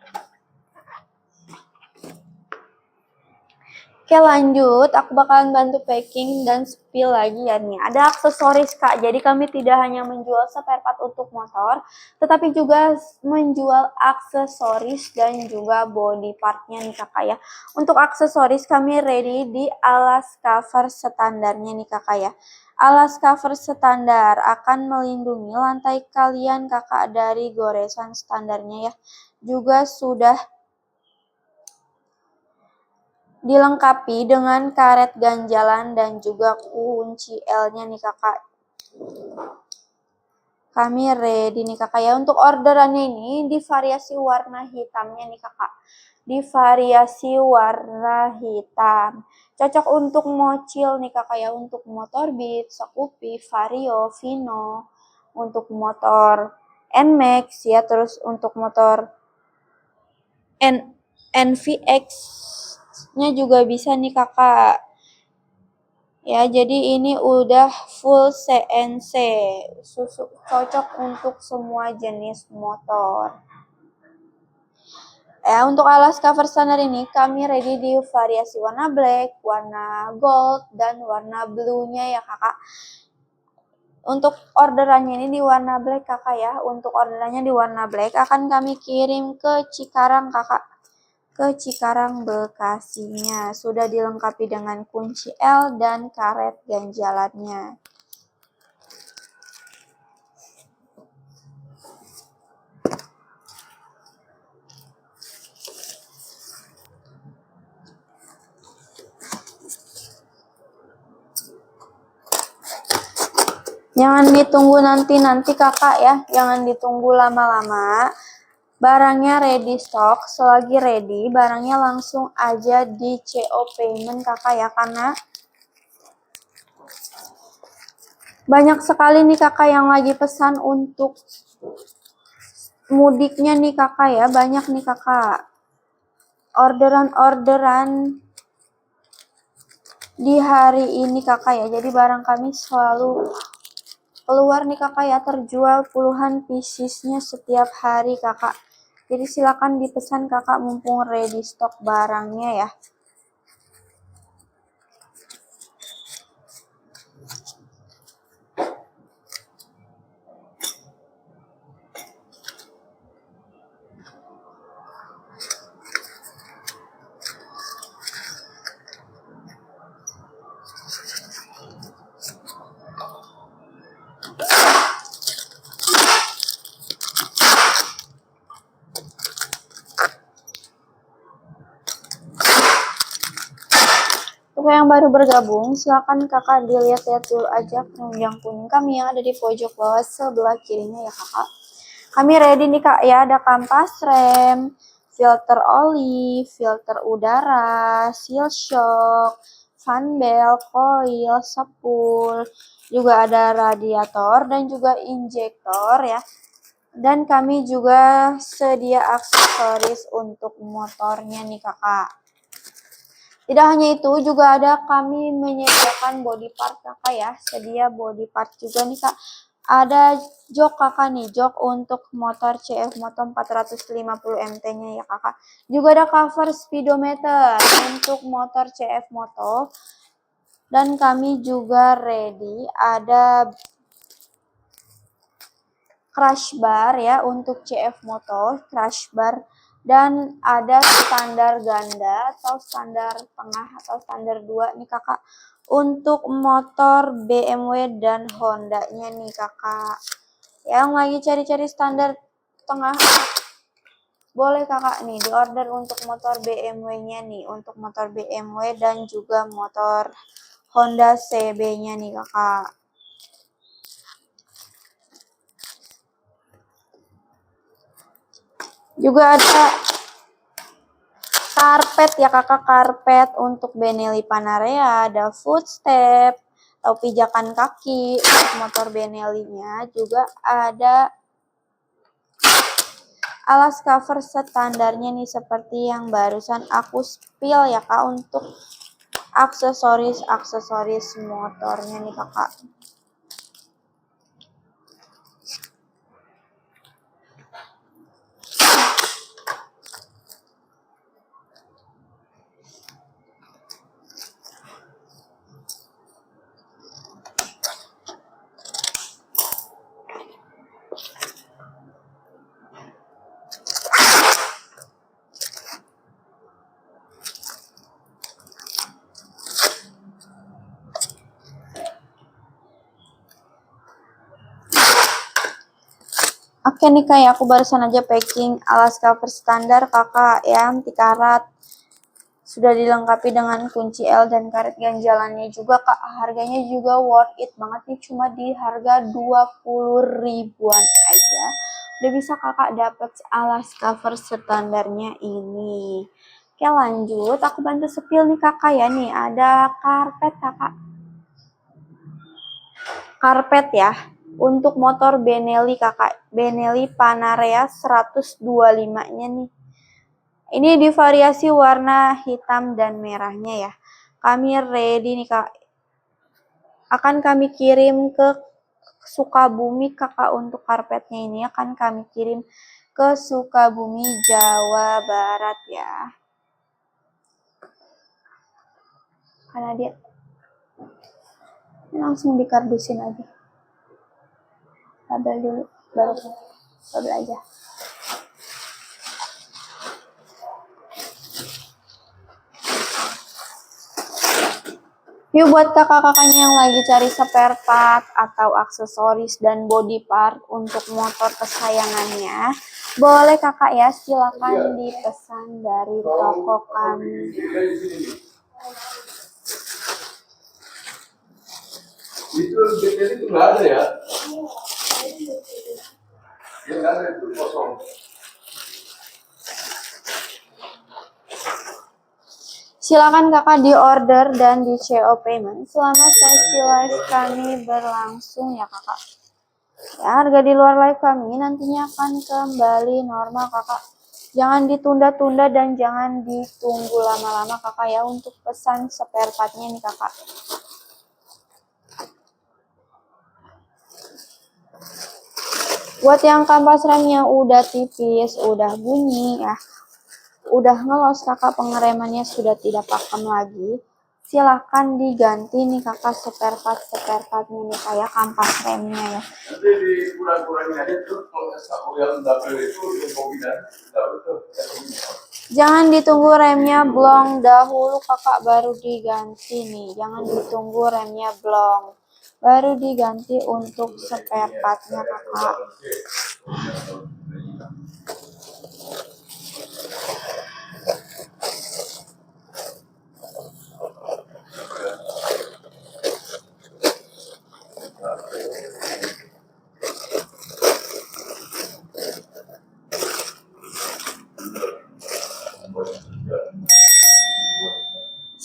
Oke lanjut, aku bakalan bantu packing dan spill lagi ya nih. Ada aksesoris kak, jadi kami tidak hanya menjual spare part untuk motor, tetapi juga menjual aksesoris dan juga body partnya nih kakak ya. Untuk aksesoris kami ready di alas cover standarnya nih kakak ya. Alas cover standar akan melindungi lantai kalian kakak dari goresan standarnya ya. Juga sudah dilengkapi dengan karet ganjalan dan juga kunci L-nya nih kakak. Kami ready nih kakak ya. Untuk orderannya ini di variasi warna hitamnya nih kakak. Di variasi warna hitam. Cocok untuk mocil nih kakak ya. Untuk motor Beat, Scoopy, Vario, Vino. Untuk motor NMAX ya. Terus untuk motor NVX nya juga bisa nih kakak ya. Jadi ini udah full CNC, cocok untuk semua jenis motor ya. Untuk alas cover standar ini kami ready di variasi warna black, warna gold, dan warna blue nya ya kakak. Untuk orderannya ini di warna black kakak ya. Untuk orderannya di warna black akan kami kirim ke Cikarang kakak, ke Cikarang Bekasinya. Sudah dilengkapi dengan kunci L dan karet ganjalannya. Jangan ditunggu nanti kakak ya, jangan ditunggu lama-lama. Barangnya ready stock, selagi ready barangnya langsung aja di CO payment kakak ya, karena banyak sekali nih kakak yang lagi pesan untuk mudiknya nih kakak ya. Banyak nih kakak orderan di hari ini kakak ya. Jadi barang kami selalu keluar nih kakak ya, terjual puluhan piecesnya setiap hari kakak. Jadi silakan dipesan kakak mumpung ready stock barangnya ya. Untuk yang baru bergabung, silakan kakak dilihat-lihat dulu aja keranjang kuning kami yang ada di pojok bawah sebelah kirinya ya kakak. Kami ready nih kak ya, ada kampas rem, filter oli, filter udara, seal shock, fan belt, coil, spool, juga ada radiator dan juga injektor ya. Dan kami juga sedia aksesoris untuk motornya nih kakak. Tidak hanya itu, juga ada kami menyediakan body part kakak ya. Sedia body part juga nih kak. Ada jok kakak nih, jok untuk motor CF Moto 450 MT-nya ya kakak. Juga ada cover speedometer untuk motor CF Moto. Dan kami juga ready ada crash bar ya untuk CF Moto, crash bar. Dan ada standar ganda atau standar tengah atau standar 2 nih kakak untuk motor BMW dan Honda-nya nih kakak. Yang lagi cari-cari standar tengah boleh kakak nih di order untuk motor BMW-nya nih, untuk motor BMW dan juga motor Honda CB-nya nih kakak. Juga ada karpet ya kakak, karpet untuk Benelli Panarea, ada footstep atau pijakan kaki untuk motor Benelli-nya. Juga ada alas cover standarnya nih seperti yang barusan aku spill ya kak untuk aksesoris motornya nih kakak. Oke nih kayak aku barusan aja packing alas cover standar kakak ya, anti karat. Sudah dilengkapi dengan kunci L dan karet ganjalannya juga kak. Harganya juga worth it banget nih, cuma di harga 20 ribuan aja. Udah bisa kakak dapat alas cover standarnya ini. Oke lanjut, aku bantu sepil nih kakak ya nih. Ada karpet kakak. Karpet ya. Untuk motor Benelli kakak, Benelli Panarea 125-nya nih. Ini di variasi warna hitam dan merahnya ya. Kami ready nih kak. Akan kami kirim ke Sukabumi kakak untuk karpetnya ini akan kami kirim ke Sukabumi, Jawa Barat ya. Karena dia langsung dikardusin aja. Label dulu, baru label aja. Yuk buat kakak-kakaknya yang lagi cari spare part atau aksesoris dan body part untuk motor kesayangannya, boleh kakak ya, silakan dipesan dari toko kami. Itu BTN itu nggak ada ya? Ya nggak ada, itu kosong. Silakan kakak di order dan di CO payment selama sesi live kami berlangsung ya kakak. Ya, harga di luar live kami nantinya akan kembali normal kakak. Jangan ditunda-tunda dan jangan ditunggu lama-lama kakak ya untuk pesan spare partnya nih kakak. Buat yang kampas remnya udah tipis, udah bunyi ya, udah ngelos kakak, pengeremannya sudah tidak pakem lagi, silahkan diganti nih kakak spare partnya nih kayak kampas remnya ya. Nanti dikurang-kurangin aja tuh kalau yang dapur itu kombinasi betul. Jangan ditunggu remnya blong dahulu kakak baru diganti nih. Jangan ditunggu remnya blong baru diganti untuk spare partnya kakak.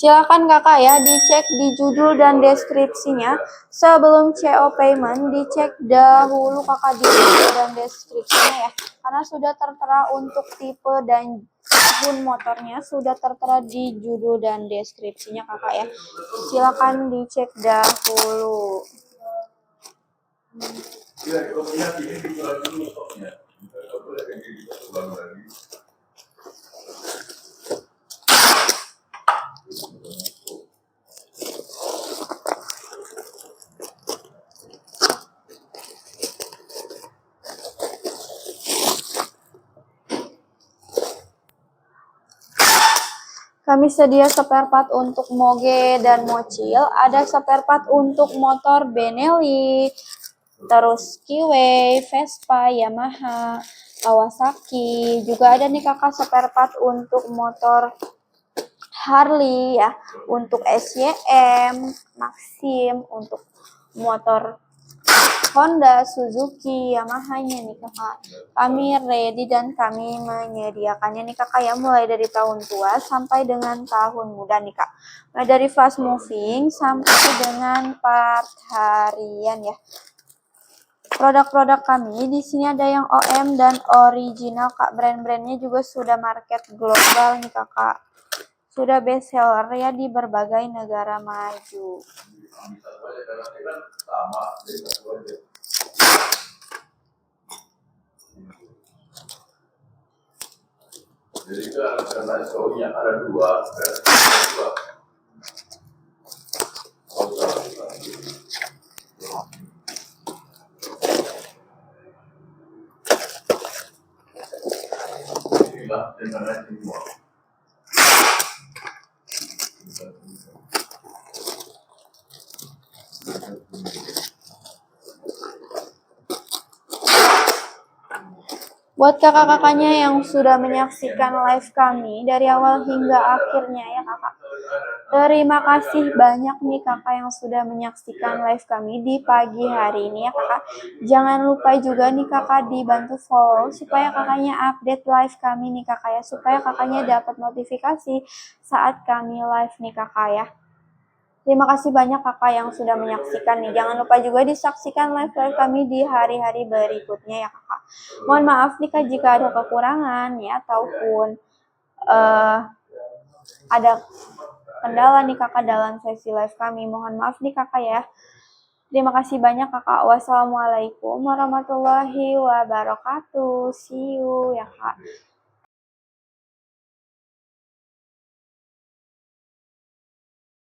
Silakan kakak ya dicek di judul dan deskripsinya. Sebelum CO payment dicek dahulu kakak di judul dan deskripsinya ya. Karena sudah tertera untuk tipe dan tahun motornya sudah tertera di judul dan deskripsinya kakak ya. Silakan dicek dahulu. Ya, kemudian ini dikurangi dulu stoknya. Tidak boleh kayak gitu ulang lagi. Kami sedia spare part untuk Moge dan Mochil, ada spare part untuk motor Benelli, terus Kiway, Vespa, Yamaha, Kawasaki, juga ada nih kakak spare part untuk motor Harley ya, untuk SYM, Maxim, untuk motor Honda, Suzuki, Yamaha-nya nih kakak. Kami ready dan kami menyediakannya nih kakak ya, mulai dari tahun tua sampai dengan tahun muda nih kak. Mulai dari fast moving sampai dengan part harian ya. Produk-produk kami di sini ada yang OM dan original kak. Brand-brandnya juga sudah market global nih kakak. Sudah best seller ya di berbagai negara maju. Jadi itu karena shownya ada dua. Inilah dengan semua. Buat kakak-kakaknya yang sudah menyaksikan live kami dari awal hingga akhirnya ya kakak. Terima kasih banyak nih kakak yang sudah menyaksikan live kami di pagi hari ini ya kakak. Jangan lupa juga nih kakak dibantu follow supaya kakaknya update live kami nih kakak ya. Supaya kakaknya dapat notifikasi saat kami live nih kakak ya. Terima kasih banyak kakak yang sudah menyaksikan nih. Jangan lupa juga disaksikan live-live kami di hari-hari berikutnya ya kakak. Mohon maaf nih kak jika ada kekurangan ya ataupun ada kendala nih kakak dalam sesi live kami. Mohon maaf nih kakak ya. Terima kasih banyak kakak. Wassalamualaikum warahmatullahi wabarakatuh. See you ya kak.